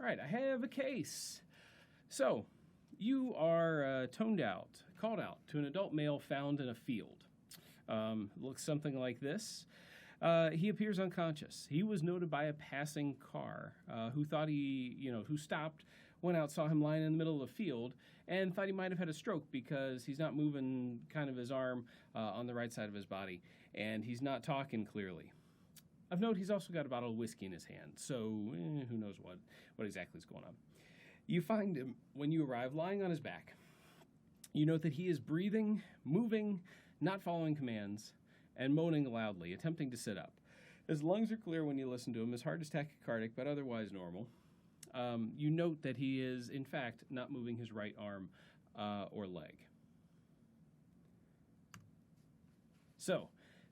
All right, I have a case. So, you are called out to an adult male found in a field. Looks something like this. He appears unconscious. He was noted by a passing car who thought who stopped, went out, saw him lying in the middle of the field, and thought he might have had a stroke because he's not moving kind of his arm on the right side of his body, and he's not talking clearly. Of note, he's also got a bottle of whiskey in his hand, so who knows what exactly is going on. You find him when you arrive lying on his back. You note that he is breathing, moving, not following commands, and moaning loudly, attempting to sit up. His lungs are clear when you listen to him. His heart is tachycardic, but otherwise normal. You note that he is, in fact, not moving his right arm or leg. So,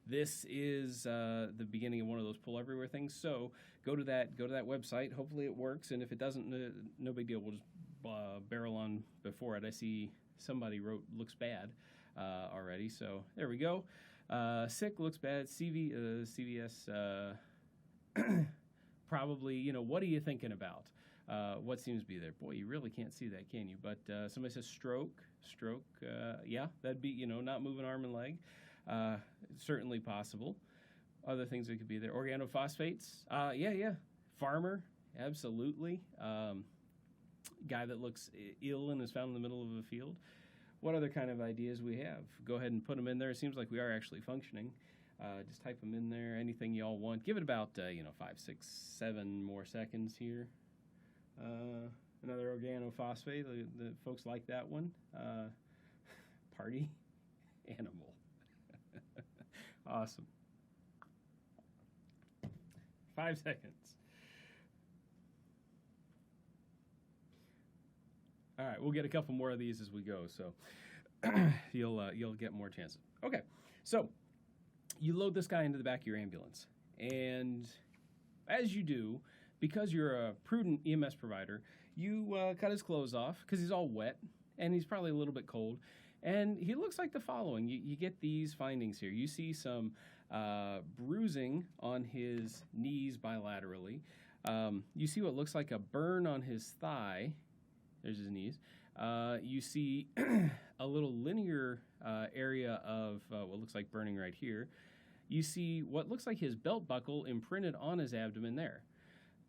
this is the beginning of one of those pull everywhere things. So, go to that website. Hopefully it works, and if it doesn't, no big deal. We'll just barrel on before it. I see somebody wrote looks bad already, so there we go. Sick, looks bad, CVS, probably, what are you thinking about? What seems to be there? Boy, you really can't see that, can you? But somebody says stroke, yeah, that'd be, not moving arm and leg. Certainly possible. Other things that could be there. Organophosphates, yeah. Farmer, absolutely. Guy that looks ill and is found in the middle of a field. What other kind of ideas we have? Go ahead and put them in there. It seems like we are actually functioning. Just type them in there. Anything y'all want. Give it about 5, 6, 7 more seconds here. Another organophosphate. The folks like that one. Party animal. Awesome. 5 seconds. All right, we'll get a couple more of these as we go, so you'll get more chances. Okay, so you load this guy into the back of your ambulance, and as you do, because you're a prudent EMS provider, you cut his clothes off because he's all wet and he's probably a little bit cold, and he looks like the following. You get these findings here. You see some bruising on his knees bilaterally. You see what looks like a burn on his thigh. There's his knees. You see a little linear area of what looks like burning right here. You see what looks like his belt buckle imprinted on his abdomen there.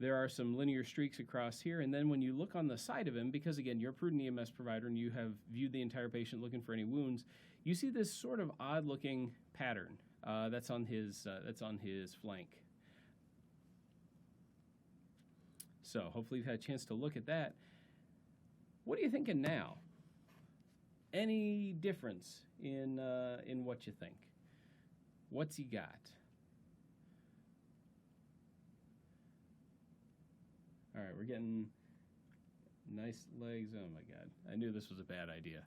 There are some linear streaks across here, and then when you look on the side of him, because again, you're a prudent EMS provider and you have viewed the entire patient looking for any wounds, you see this sort of odd-looking pattern that's on his flank. So hopefully you've had a chance to look at that. What are you thinking now? Any difference in what you think? What's he got? All right, we're getting nice legs. Oh my God, I knew this was a bad idea.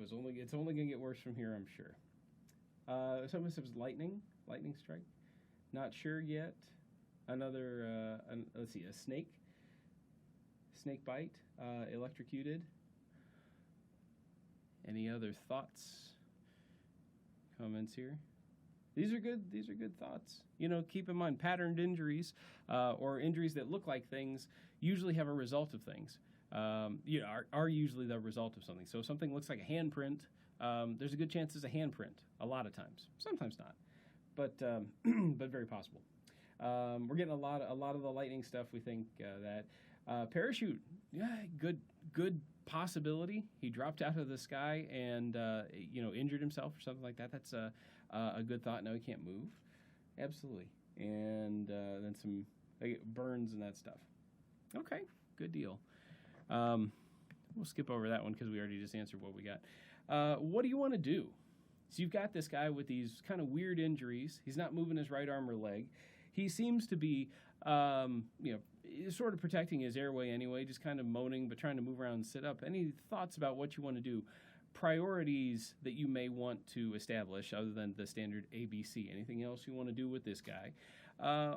It's only gonna get worse from here, I'm sure. Someone says lightning strike. Not sure yet. Another, let's see, a snake bite, electrocuted. Any other thoughts, comments here? These are good thoughts. Keep in mind patterned injuries or injuries that look like things usually have a result of things. Are usually the result of something. So if something looks like a handprint, there's a good chance it's a handprint. A lot of times, sometimes not, but very possible. We're getting a lot of the lightning stuff. We think that parachute, yeah, good possibility. He dropped out of the sky and injured himself or something like that. That's a good thought. No, he can't move. Absolutely. And then some burns and that stuff. Okay, good deal. We'll skip over that one because we already just answered what we got. What do you want to do? So you've got this guy with these kind of weird injuries. He's not moving his right arm or leg. He seems to be, sort of protecting his airway anyway, just kind of moaning, but trying to move around and sit up. Any thoughts about what you want to do? Priorities that you may want to establish other than the standard ABC? Anything else you want to do with this guy?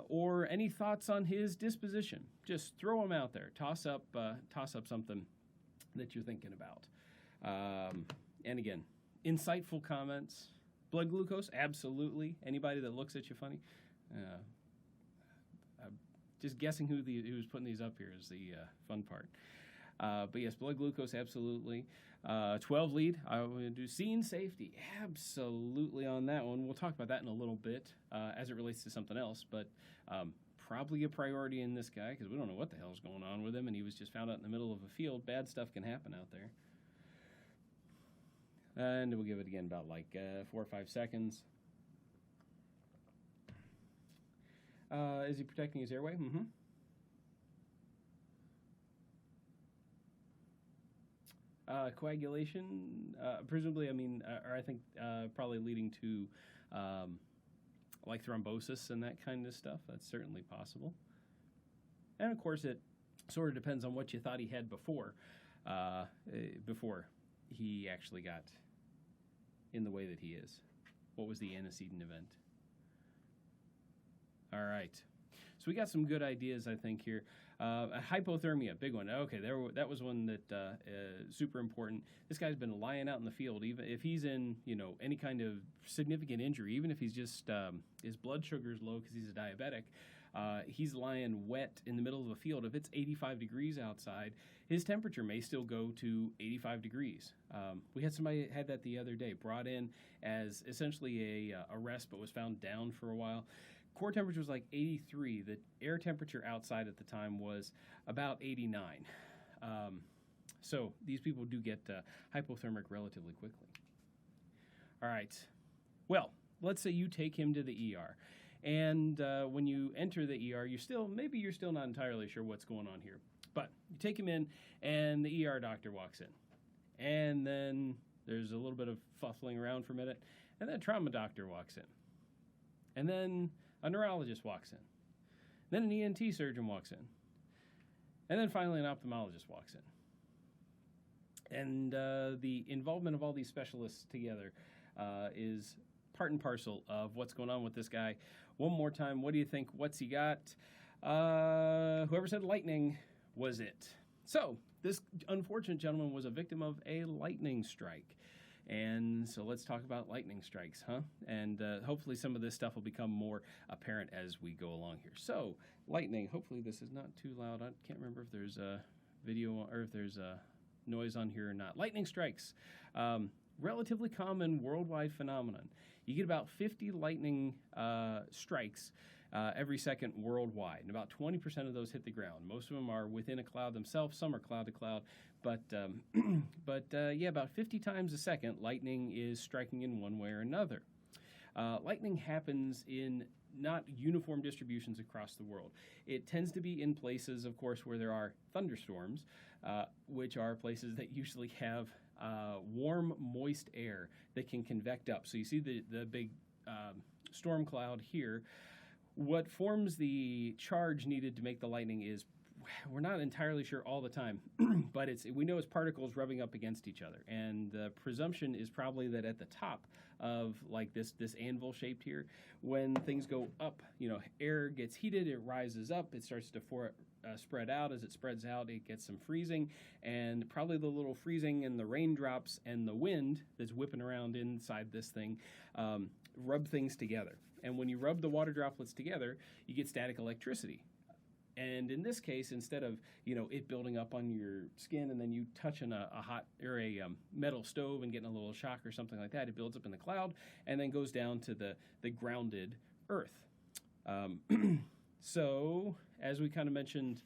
Or any thoughts on his disposition? Just throw him out there. Toss up something that you're thinking about. And again, insightful comments. Blood glucose? Absolutely. Anybody that looks at you funny? just guessing who's putting these up here is the fun part. But yes, blood glucose, absolutely. 12 lead, I would do scene safety, absolutely on that one. We'll talk about that in a little bit as it relates to something else, but probably a priority in this guy because we don't know what the hell's going on with him, and he was just found out in the middle of a field. Bad stuff can happen out there. And we'll give it again about like 4 or 5 seconds. Is he protecting his airway? Mm-hmm. Coagulation, presumably, I mean, or I think probably leading to like thrombosis and that kind of stuff. That's certainly possible. And of course, it sort of depends on what you thought he had before he actually got in the way that he is. What was the antecedent event? All right. So we got some good ideas, I think, here. Hypothermia, big one. Okay, that was one that super important. This guy's been lying out in the field, even if he's in, any kind of significant injury, even if he's just his blood sugar is low because he's a diabetic. He's lying wet in the middle of a field. If it's 85 degrees outside, his temperature may still go to 85 degrees. We had somebody had that the other day, brought in as essentially a rest, but was found down for a while. Core temperature was like 83. The air temperature outside at the time was about 89. So these people do get hypothermic relatively quickly. All right. Well, let's say you take him to the ER. And when you enter the ER, you're still not entirely sure what's going on here. But you take him in, and the ER doctor walks in. And then there's a little bit of fuffling around for a minute. And then a trauma doctor walks in. And then a neurologist walks in. Then an ENT surgeon walks in. And then finally an ophthalmologist walks in. And the involvement of all these specialists together is part and parcel of what's going on with this guy. One more time, what do you think? What's he got? Whoever said lightning was it. So this unfortunate gentleman was a victim of a lightning strike. And so let's talk about lightning strikes, huh? And hopefully some of this stuff will become more apparent as we go along here. So lightning, hopefully this is not too loud. I can't remember if there's a video or if there's a noise on here or not. Lightning strikes, relatively common worldwide phenomenon. You get about 50 lightning strikes every second worldwide, and about 20% of those hit the ground. Most of them are within a cloud themselves. Some are cloud to cloud, but about 50 times a second, lightning is striking in one way or another. Lightning happens in not uniform distributions across the world. It tends to be in places, of course, where there are thunderstorms, which are places that usually have warm, moist air that can convect up. So you see the big storm cloud here. What forms the charge needed to make the lightning is, we're not entirely sure all the time, but we know it's particles rubbing up against each other. And the presumption is probably that at the top of like this anvil shaped here, when things go up, air gets heated, it rises up, it starts to spread out. As it spreads out, it gets some freezing, and probably the little freezing and the raindrops and the wind that's whipping around inside this thing rub things together. And when you rub the water droplets together, you get static electricity. And in this case, instead of it building up on your skin and then you touching a hot or a metal stove and getting a little shock or something like that, it builds up in the cloud and then goes down to the grounded earth. So, as we kind of mentioned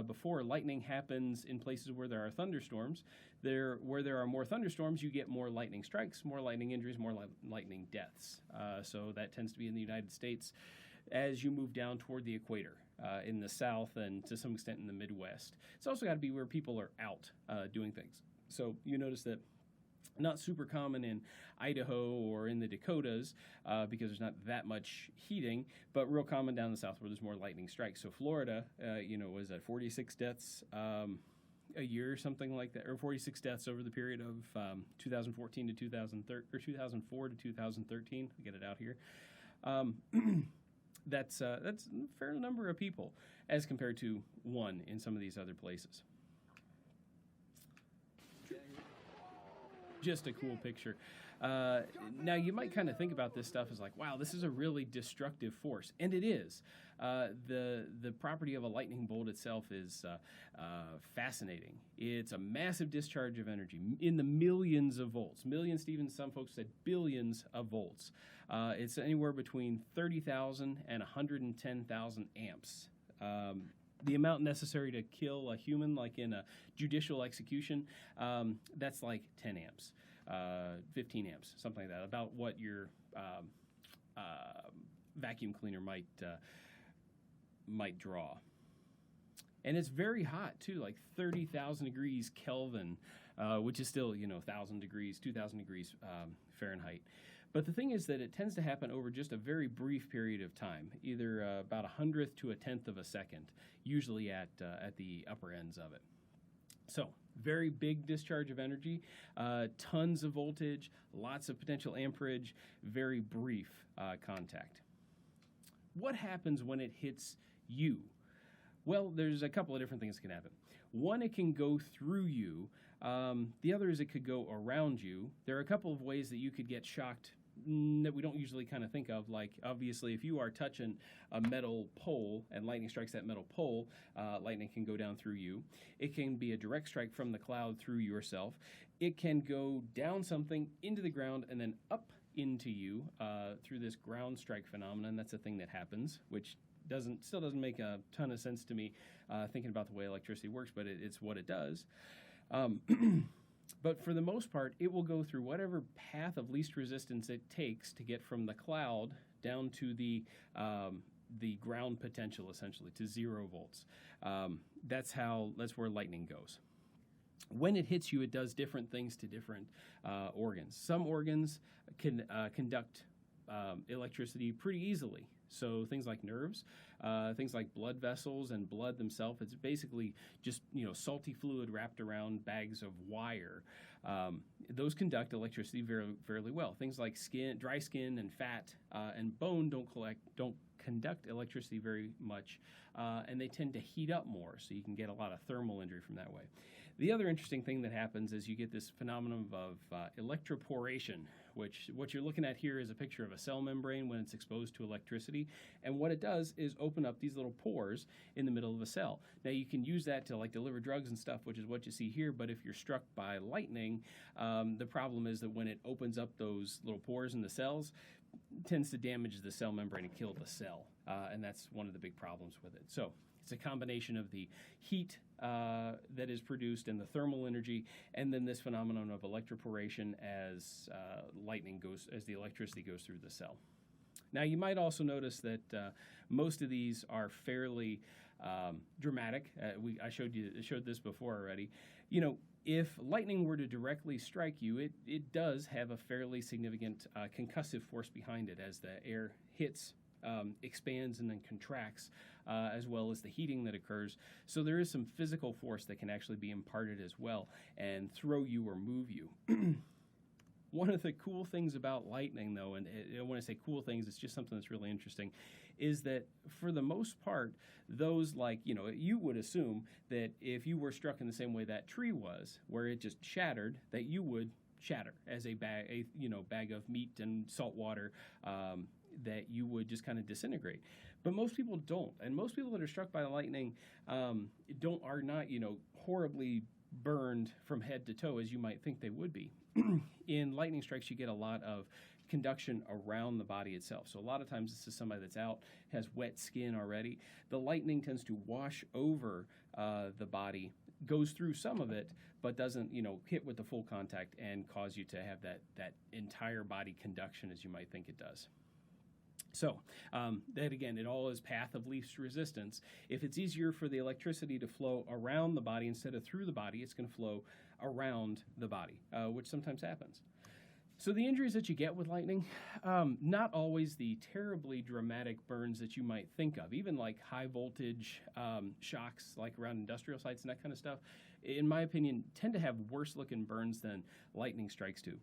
before, lightning happens in places where there are thunderstorms. Where there are more thunderstorms, you get more lightning strikes, more lightning injuries, more lightning deaths. So that tends to be in the United States as you move down toward the equator in the south and to some extent in the Midwest. It's also got to be where people are out doing things. So you notice that not super common in Idaho or in the Dakotas because there's not that much heating, but real common down the south where there's more lightning strikes. So Florida, was at 46 deaths a year, something like that, or 46 deaths over the period of 2014 to 2013, or 2004 to 2013. I'll get it out here. That's a fair number of people as compared to one in some of these other places. Just a cool picture. Now, you might kind of think about this stuff as like, wow, this is a really destructive force, and it is. The property of a lightning bolt itself is fascinating. It's a massive discharge of energy in the millions of volts. Millions, even some folks said billions of volts. It's anywhere between 30,000 and 110,000 amps. The amount necessary to kill a human, like in a judicial execution, that's like 10 amps, 15 amps, something like that, about what your vacuum cleaner might draw. And it's very hot, too, like 30,000 degrees Kelvin, which is still, 1,000 degrees, 2,000 degrees Fahrenheit. But the thing is that it tends to happen over just a very brief period of time, either about 100th to 1/10 of a second, usually at the upper ends of it. So, very big discharge of energy, tons of voltage, lots of potential amperage, very brief contact. What happens when it hits you? Well, there's a couple of different things that can happen. One, it can go through you. The other is it could go around you. There are a couple of ways that you could get shocked that we don't usually kind of think of, like obviously if you are touching a metal pole and lightning strikes that metal pole, lightning can go down through you. It can be a direct strike from the cloud through yourself. It can go down something into the ground and then up into you through this ground strike phenomenon. That's a thing that happens, which still doesn't make a ton of sense to me thinking about the way electricity works, but it's what it does. But for the most part, it will go through whatever path of least resistance it takes to get from the cloud down to the ground potential, essentially, to 0 volts. That's where lightning goes. When it hits you, it does different things to different organs. Some organs can conduct electricity pretty easily. So things like nerves, things like blood vessels and blood themselves, it's basically just, salty fluid wrapped around bags of wire. Those conduct electricity very, very well. Things like dry skin and fat and bone don't conduct electricity very much, and they tend to heat up more, so you can get a lot of thermal injury from that way. The other interesting thing that happens is you get this phenomenon of electroporation, which what you're looking at here is a picture of a cell membrane when it's exposed to electricity. And what it does is open up these little pores in the middle of a cell. Now, you can use that to deliver drugs and stuff, which is what you see here. But if you're struck by lightning, the problem is that when it opens up those little pores in the cells, it tends to damage the cell membrane and kill the cell. And that's one of the big problems with it. So it's a combination of the heat that is produced and the thermal energy, and then this phenomenon of electroporation as the electricity goes through the cell. Now, you might also notice that most of these are fairly dramatic. I showed this before already. If lightning were to directly strike you, it does have a fairly significant concussive force behind it as the air hits, expands and then contracts, as well as the heating that occurs. So there is some physical force that can actually be imparted as well and throw you or move you. One of the cool things about lightning, though, and when I say cool things, it's just something that's really interesting, is that for the most part, those you would assume that if you were struck in the same way that tree was, where it just shattered, that you would shatter as a bag of meat and salt water, that you would just kind of disintegrate. But most people don't, and most people that are struck by lightning are not horribly burned from head to toe as you might think they would be. In lightning strikes, you get a lot of conduction around the body itself. So a lot of times this is somebody that's out, has wet skin already. The lightning tends to wash over the body, goes through some of it, but doesn't hit with the full contact and cause you to have that entire body conduction as you might think it does. So that again, it all is path of least resistance. If it's easier for the electricity to flow around the body instead of through the body, it's going to flow around the body, which sometimes happens. So the injuries that you get with lightning, not always the terribly dramatic burns that you might think of, even like high voltage shocks like around industrial sites and that kind of stuff, in my opinion, tend to have worse looking burns than lightning strikes do.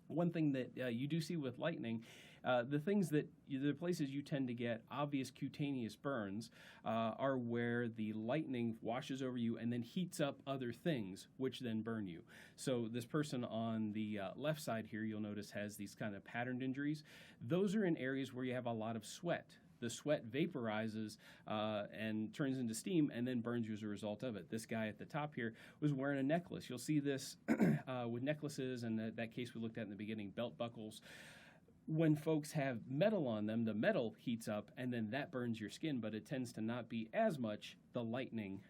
One thing that you do see with lightning The places you tend to get obvious cutaneous burns are where the lightning washes over you and then heats up other things, which then burn you. So this person on the left side here, you'll notice, has these kind of patterned injuries. Those are in areas where you have a lot of sweat. The sweat vaporizes and turns into steam and then burns you as a result of it. This guy at the top here was wearing a necklace. You'll see this with necklaces, and that case we looked at in the beginning, belt buckles. When folks have metal on them, the metal heats up and then that burns your skin, but it tends to not be as much the lightning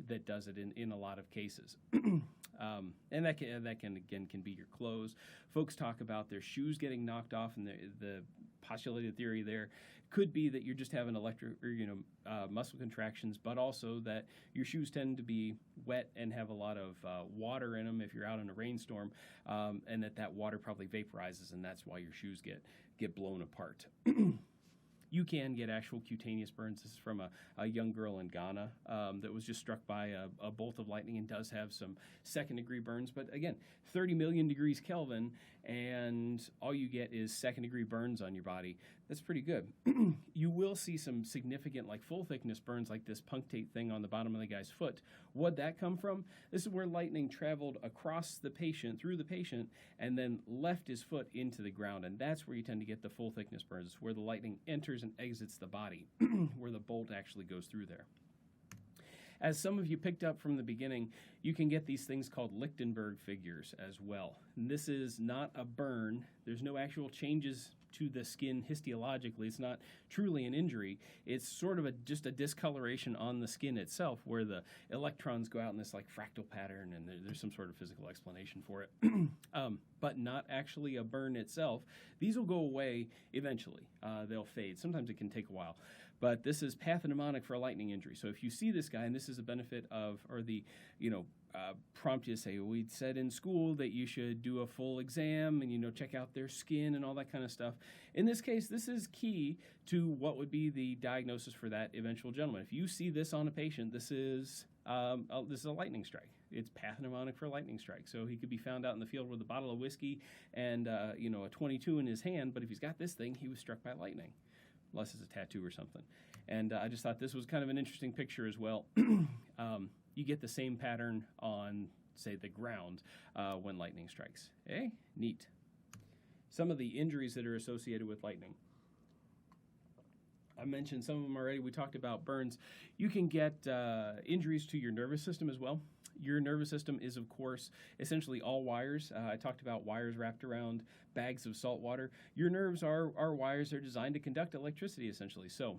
that does it in a lot of cases. And that can be your clothes. Folks talk about their shoes getting knocked off, and the postulated theory there could be that you're just having muscle contractions, but also that your shoes tend to be wet and have a lot of water in them if you're out in a rainstorm, and that water probably vaporizes, and that's why your shoes get blown apart. You can get actual cutaneous burns. This is from a young girl in Ghana that was just struck by a bolt of lightning and does have some second-degree burns. But again, 30 million degrees Kelvin, and all you get is second-degree burns on your body. That's pretty good. You will see some significant, like full-thickness burns like this punctate thing on the bottom of the guy's foot. What'd that come from? This is where lightning traveled across the patient, through the patient, and then left his foot into the ground. And that's where you tend to get the full-thickness burns. It's where the lightning enters and exits the body, where the bolt actually goes through there. As some of you picked up from the beginning, you can get these things called Lichtenberg figures as well. And this is not a burn. There's no actual changes to the skin histologically. It's not truly an injury. It's sort of just a discoloration on the skin itself, where the electrons go out in this like fractal pattern, and there's some sort of physical explanation for it. But not actually a burn itself. These will go away eventually. They'll fade. Sometimes it can take a while. But this is pathognomonic for a lightning injury. So if you see this guy, and this is a benefit of, or the, prompt you to say, we said in school that you should do a full exam and, check out their skin and all that kind of stuff. In this case, this is key to what would be the diagnosis for that eventual gentleman. If you see this on a patient, this is a lightning strike. It's pathognomonic for a lightning strike. So he could be found out in the field with a bottle of whiskey and, a 22 in his hand, but if he's got this thing, he was struck by lightning. Unless it's a tattoo or something. And I just thought this was kind of an interesting picture as well. You get the same pattern on, say, the ground when lightning strikes. Hey, neat. Some of the injuries that are associated with lightning. I mentioned some of them already. We talked about burns. You can get injuries to your nervous system as well. Your nervous system is, of course, essentially all wires. I talked about wires wrapped around bags of salt water. Your nerves are wires. They're designed to conduct electricity, essentially. So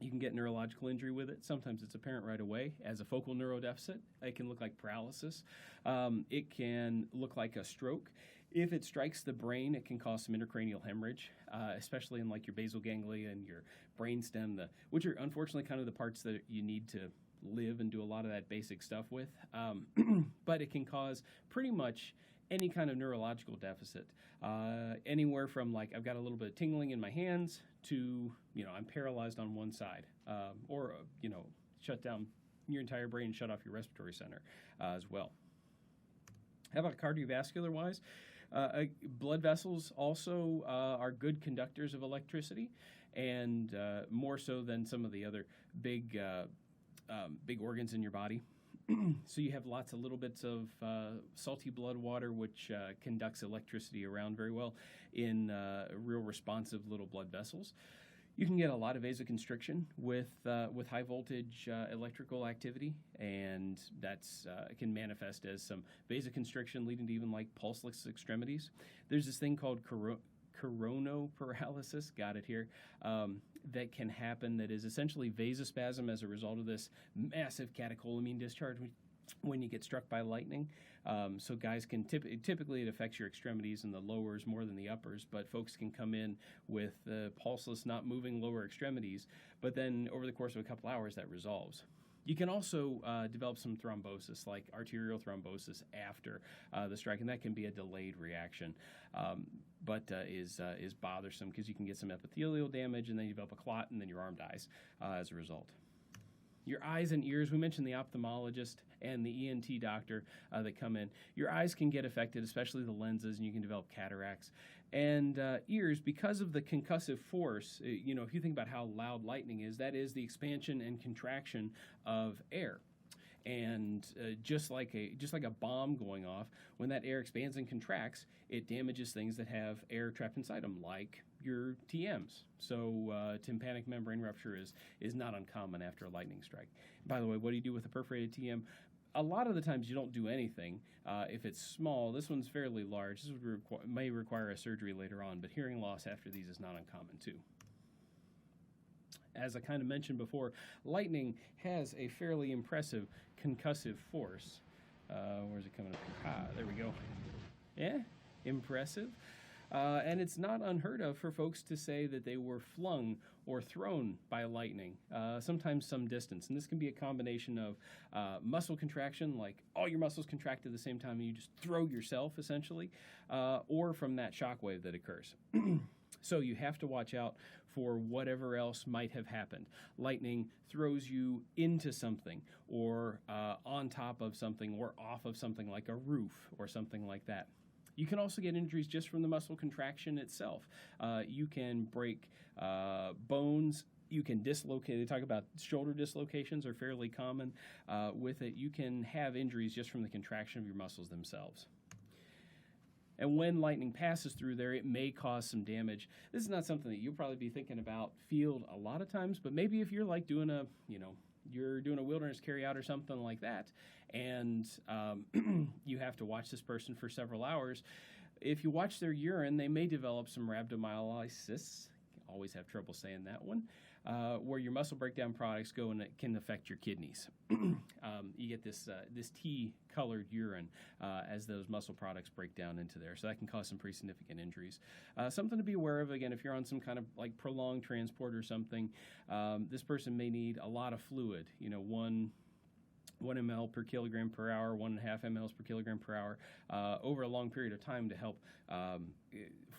you can get neurological injury with it. Sometimes it's apparent right away as a focal neurodeficit. It can look like paralysis. It can look like a stroke. If it strikes the brain, it can cause some intracranial hemorrhage, especially in like your basal ganglia and your brainstem, which are unfortunately kind of the parts that you need to live and do a lot of that basic stuff with. But it can cause pretty much any kind of neurological deficit, anywhere from like I've got a little bit of tingling in my hands to, I'm paralyzed on one side, or, shut down your entire brain, shut off your respiratory center as well. How about cardiovascular-wise? Blood vessels also are good conductors of electricity, and more so than some of the other big organs in your body. So you have lots of little bits of salty blood water, which conducts electricity around very well in real responsive little blood vessels. You can get a lot of vasoconstriction with high voltage electrical activity, and that's can manifest as some vasoconstriction leading to even like pulseless extremities. There's this thing called coronal paralysis, got it here, that can happen, that is essentially vasospasm as a result of this massive catecholamine discharge when you get struck by lightning. So guys can typically it affects your extremities and the lowers more than the uppers, but folks can come in with pulseless, not moving lower extremities, but then over the course of a couple hours that resolves. You can also develop some thrombosis, like arterial thrombosis after the strike, and that can be a delayed reaction, but is bothersome because you can get some epithelial damage, and then you develop a clot, and then your arm dies as a result. Your eyes and ears, we mentioned the ophthalmologist and the ENT doctor that come in. Your eyes can get affected, especially the lenses, and you can develop cataracts. And ears, because of the concussive force, if you think about how loud lightning is, that is the expansion and contraction of air. And just like a bomb going off, when that air expands and contracts, it damages things that have air trapped inside them, like your TMs. So tympanic membrane rupture is not uncommon after a lightning strike. By the way, what do you do with a perforated TM? A lot of the times you don't do anything. If it's small, this one's fairly large. This may require a surgery later on, but hearing loss after these is not uncommon too. As I kind of mentioned before, lightning has a fairly impressive concussive force. Where's it coming up? There we go. Yeah, impressive. And it's not unheard of for folks to say that they were flung or thrown by lightning, sometimes some distance. And this can be a combination of muscle contraction, like all your muscles contract at the same time and you just throw yourself, essentially, or from that shock wave that occurs. So you have to watch out for whatever else might have happened. Lightning throws you into something, or on top of something, or off of something like a roof or something like that. You can also get injuries just from the muscle contraction itself. You can break bones. You can dislocate. They talk about shoulder dislocations are fairly common with it. You can have injuries just from the contraction of your muscles themselves. And when lightning passes through there, it may cause some damage. This is not something that you'll probably be thinking about field a lot of times, but maybe if you're like doing you're doing a wilderness carryout or something like that, and you have to watch this person for several hours. If you watch their urine, they may develop some rhabdomyolysis. Always have trouble saying that one. Where your muscle breakdown products go and it can affect your kidneys. You get this tea-colored urine as those muscle products break down into there. So that can cause some pretty significant injuries. Something to be aware of, again, if you're on some kind of like prolonged transport or something, this person may need a lot of fluid, 1 ml per kilogram per hour, 1.5 mLs per kilogram per hour, over a long period of time to help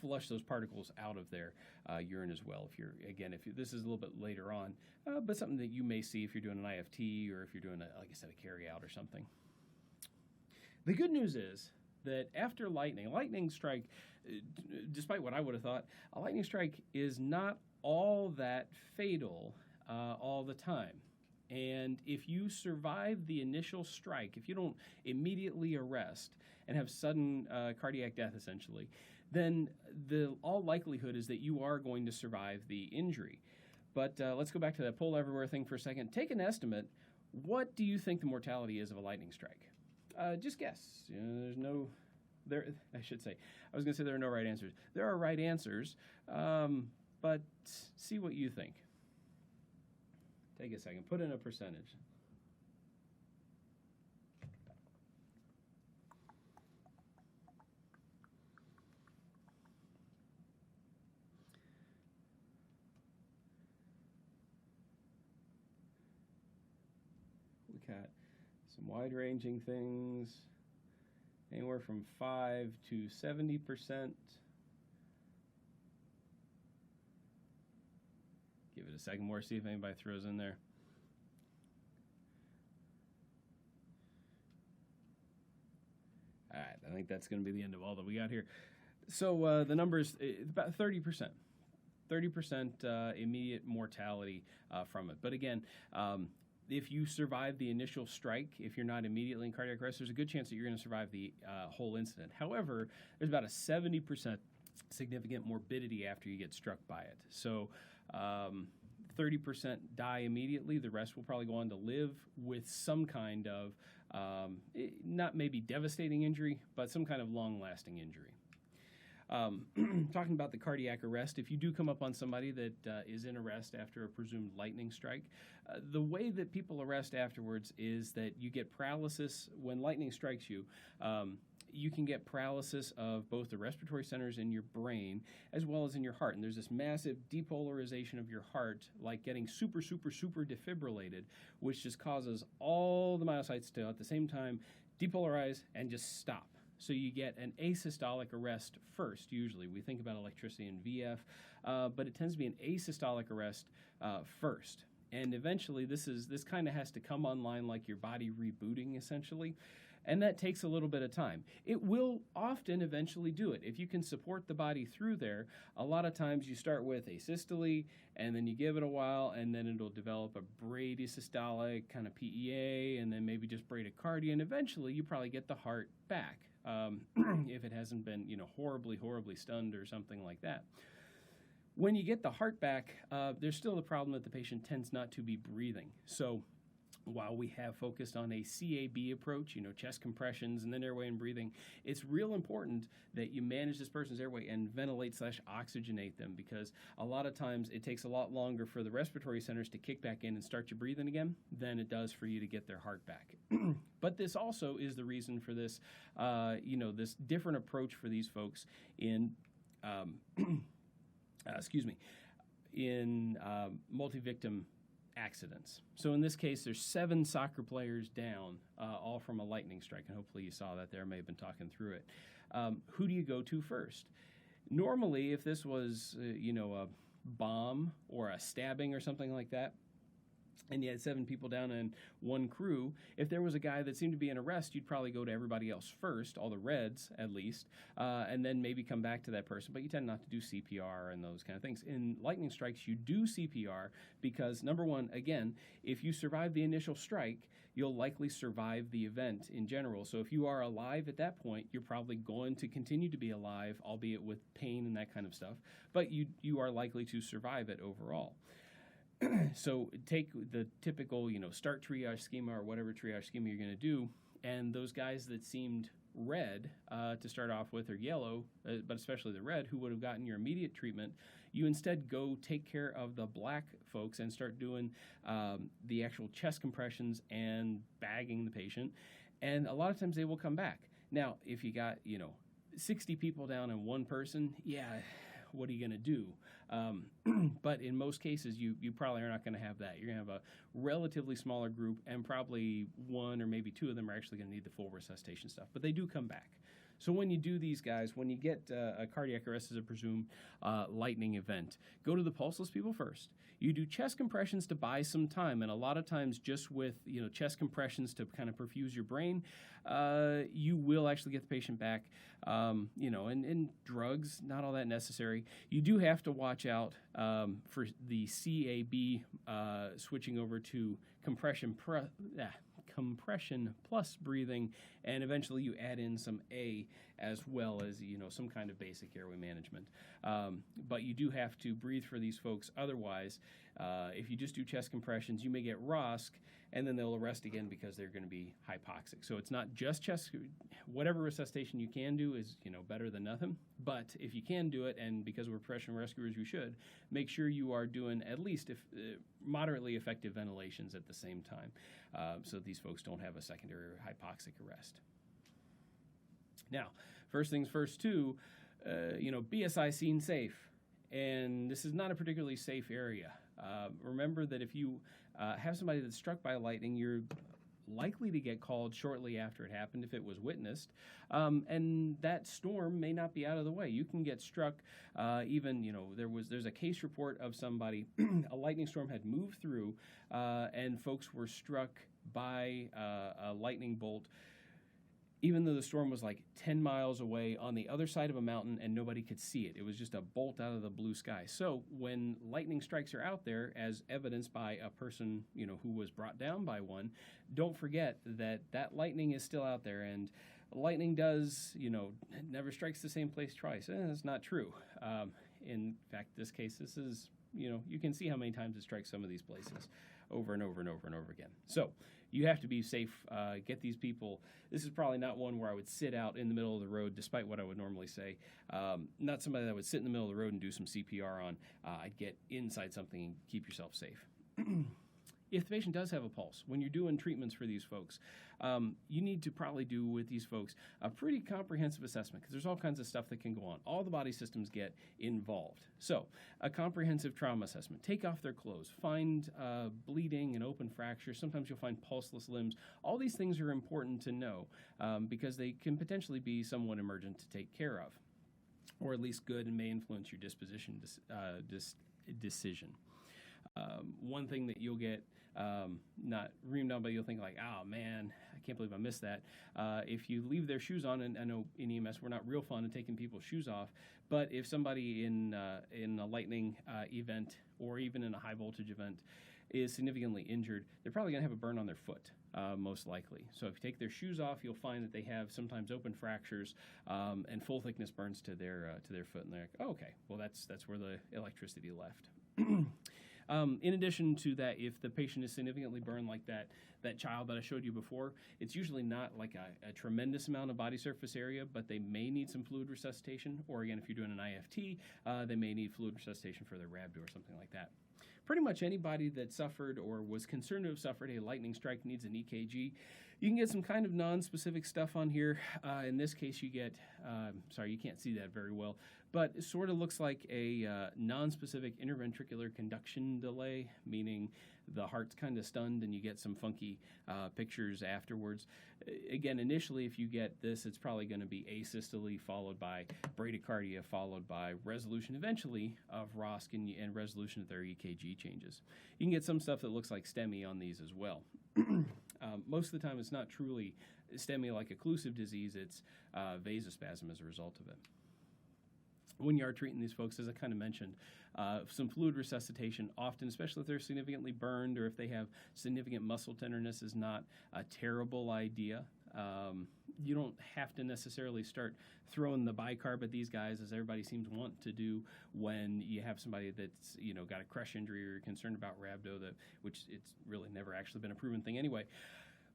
flush those particles out of their urine as well. If this is a little bit later on, but something that you may see if you're doing an IFT or if you're doing a carry out or something. The good news is that after lightning strike, despite what I would have thought, a lightning strike is not all that fatal all the time. And if you survive the initial strike, if you don't immediately arrest and have sudden cardiac death, essentially, then all likelihood is that you are going to survive the injury. But let's go back to that poll everywhere thing for a second. Take an estimate. What do you think the mortality is of a lightning strike? Just guess. There are no right answers. There are right answers, but see what you think. Take a second. Put in a percentage. We got some wide-ranging things, anywhere from 5 to 70%. Give it a second more, see if anybody throws in there. All right, I think that's going to be the end of all that we got here. So the numbers, about 30%. 30% immediate mortality from it. But again, if you survive the initial strike, if you're not immediately in cardiac arrest, there's a good chance that you're going to survive the whole incident. However, there's about a 70% significant morbidity after you get struck by it. So 30% die immediately. The rest will probably go on to live with some kind of, not maybe devastating injury, but some kind of long-lasting injury. Talking about the cardiac arrest, if you do come up on somebody that is in arrest after a presumed lightning strike, the way that people arrest afterwards is that you get paralysis when lightning strikes you. You can get paralysis of both the respiratory centers in your brain as well as in your heart. And there's this massive depolarization of your heart, like getting super, super, super defibrillated, which just causes all the myocytes to, at the same time, depolarize and just stop. So you get an asystolic arrest first, usually. We think about electricity and VF, but it tends to be an asystolic arrest first. And eventually, this kind of has to come online like your body rebooting, essentially. And that takes a little bit of time. It will often eventually do it. If you can support the body through there, a lot of times you start with asystole, and then you give it a while, and then it'll develop a bradysystolic kind of PEA, and then maybe just bradycardia, and eventually you probably get the heart back if it hasn't been, horribly, horribly stunned or something like that. When you get the heart back, there's still the problem that the patient tends not to be breathing. So while we have focused on a CAB approach, chest compressions and then airway and breathing, it's real important that you manage this person's airway and ventilate/oxygenate them, because a lot of times it takes a lot longer for the respiratory centers to kick back in and start you breathing again than it does for you to get their heart back. But this also is the reason for this, this different approach for these folks in, multi-victim accidents. So in this case, there's 7 soccer players down, all from a lightning strike, and hopefully you saw that there. I may have been talking through it. Who do you go to first? Normally, if this was, a bomb or a stabbing or something like that, and you had 7 people down and 1 crew, if there was a guy that seemed to be in arrest, you'd probably go to everybody else first, all the reds at least, and then maybe come back to that person. But you tend not to do CPR and those kind of things. In lightning strikes, you do CPR because, number one, again, if you survive the initial strike, you'll likely survive the event in general. So if you are alive at that point, you're probably going to continue to be alive, albeit with pain and that kind of stuff, but you are likely to survive it overall. So take the typical, start triage schema or whatever triage schema you're going to do, and those guys that seemed red to start off with, or yellow, but especially the red, who would have gotten your immediate treatment, you instead go take care of the black folks and start doing the actual chest compressions and bagging the patient, and a lot of times they will come back. Now, if you got, 60 people down and 1 person, what are you going to do? But in most cases, you probably are not going to have that. You're going to have a relatively smaller group, and probably 1 or maybe 2 of them are actually going to need the full resuscitation stuff. But they do come back. So when you do these guys, when you get a cardiac arrest as a presumed lightning event, go to the pulseless people first. You do chest compressions to buy some time, and a lot of times just with chest compressions to kind of perfuse your brain, you will actually get the patient back. And drugs, not all that necessary. You do have to watch out for the CAB switching over to compression plus breathing, and eventually you add in some A as well as some kind of basic airway management. But you do have to breathe for these folks. Otherwise, if you just do chest compressions, you may get ROSC, and then they'll arrest again because they're going to be hypoxic. So it's not just chest. Whatever resuscitation you can do is better than nothing. But if you can do it, and because we're professional rescuers, you should make sure you are doing at least moderately effective ventilations at the same time, so these folks don't have a secondary hypoxic arrest. Now, first things first, too, BSI scene safe, and this is not a particularly safe area. Remember that if you have somebody that's struck by lightning, you're likely to get called shortly after it happened if it was witnessed, and that storm may not be out of the way. You can get struck there's a case report of somebody, a lightning storm had moved through, and folks were struck by a lightning bolt, even though the storm was like 10 miles away on the other side of a mountain and nobody could see it. It was just a bolt out of the blue sky. So when lightning strikes are out there, as evidenced by a person, who was brought down by one, don't forget that lightning is still out there, and lightning does, never strikes the same place twice. That's not true. In fact, this case, this is, you can see how many times it strikes some of these places over and over and over and over again. So you have to be safe. Get these people. This is probably not one where I would sit out in the middle of the road, despite what I would normally say. Not somebody that would sit in the middle of the road and do some CPR on. I'd get inside something and keep yourself safe. If the patient does have a pulse, when you're doing treatments for these folks, you need to probably do with these folks a pretty comprehensive assessment, because there's all kinds of stuff that can go on. All the body systems get involved. So a comprehensive trauma assessment. Take off their clothes. Find bleeding and open fractures. Sometimes you'll find pulseless limbs. All these things are important to know because they can potentially be somewhat emergent to take care of, or at least good, and may influence your disposition decision. One thing that you'll get not reamed on, but you'll think like, oh man, I can't believe I missed that. If you leave their shoes on, and I know in EMS we're not real fond of taking people's shoes off, but if somebody in a lightning event or even in a high voltage event is significantly injured, they're probably going to have a burn on their foot, most likely. So if you take their shoes off, you'll find that they have sometimes open fractures and full thickness burns to their foot, and they're like, oh, okay, well that's where the electricity left. In addition to that, if the patient is significantly burned like that child that I showed you before, it's usually not like a tremendous amount of body surface area, but they may need some fluid resuscitation, or again, if you're doing an IFT, they may need fluid resuscitation for their rhabdo or something like that. Pretty much anybody that suffered or was concerned to have suffered a lightning strike needs an EKG. You can get some kind of non-specific stuff on here. In this case, you get, sorry, you can't see that very well, but it sort of looks like a non-specific interventricular conduction delay, meaning the heart's kind of stunned and you get some funky pictures afterwards. Again, initially, if you get this, it's probably going to be asystole followed by bradycardia followed by resolution eventually of ROSC and resolution of their EKG changes. You can get some stuff that looks like STEMI on these as well. Most of the time, it's not truly STEMI like occlusive disease, it's vasospasm as a result of it. When you are treating these folks, as I kind of mentioned, some fluid resuscitation, often, especially if they're significantly burned or if they have significant muscle tenderness, is not a terrible idea. You don't have to necessarily start throwing the bicarb at these guys, as everybody seems to want to do when you have somebody that's got a crush injury or you're concerned about rhabdo, which it's really never actually been a proven thing anyway.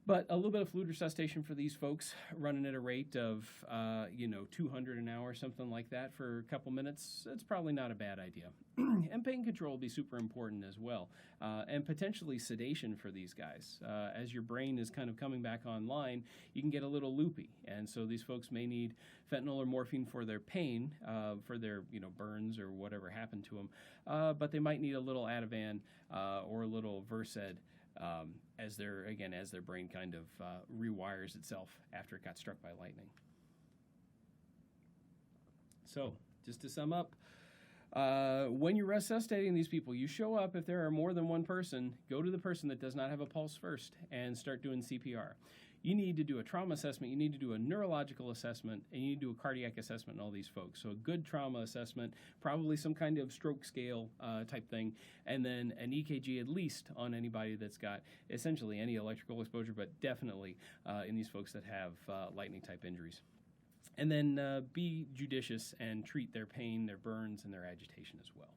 But a little bit of fluid resuscitation for these folks, running at a rate of 200 an hour, something like that, for a couple minutes, that's probably not a bad idea. And pain control will be super important as well, and potentially sedation for these guys. As your brain is kind of coming back online, you can get a little loopy, and so these folks may need fentanyl or morphine for their pain, for their burns or whatever happened to them, but they might need a little Ativan or a little Versed. As their brain kind of rewires itself after it got struck by lightning. So, just to sum up, when you're resuscitating these people, you show up. If there are more than one person, go to the person that does not have a pulse first and start doing CPR. You need to do a trauma assessment, you need to do a neurological assessment, and you need to do a cardiac assessment on all these folks. So a good trauma assessment, probably some kind of stroke scale type thing, and then an EKG at least on anybody that's got essentially any electrical exposure, but definitely in these folks that have lightning type injuries. And then be judicious and treat their pain, their burns, and their agitation as well.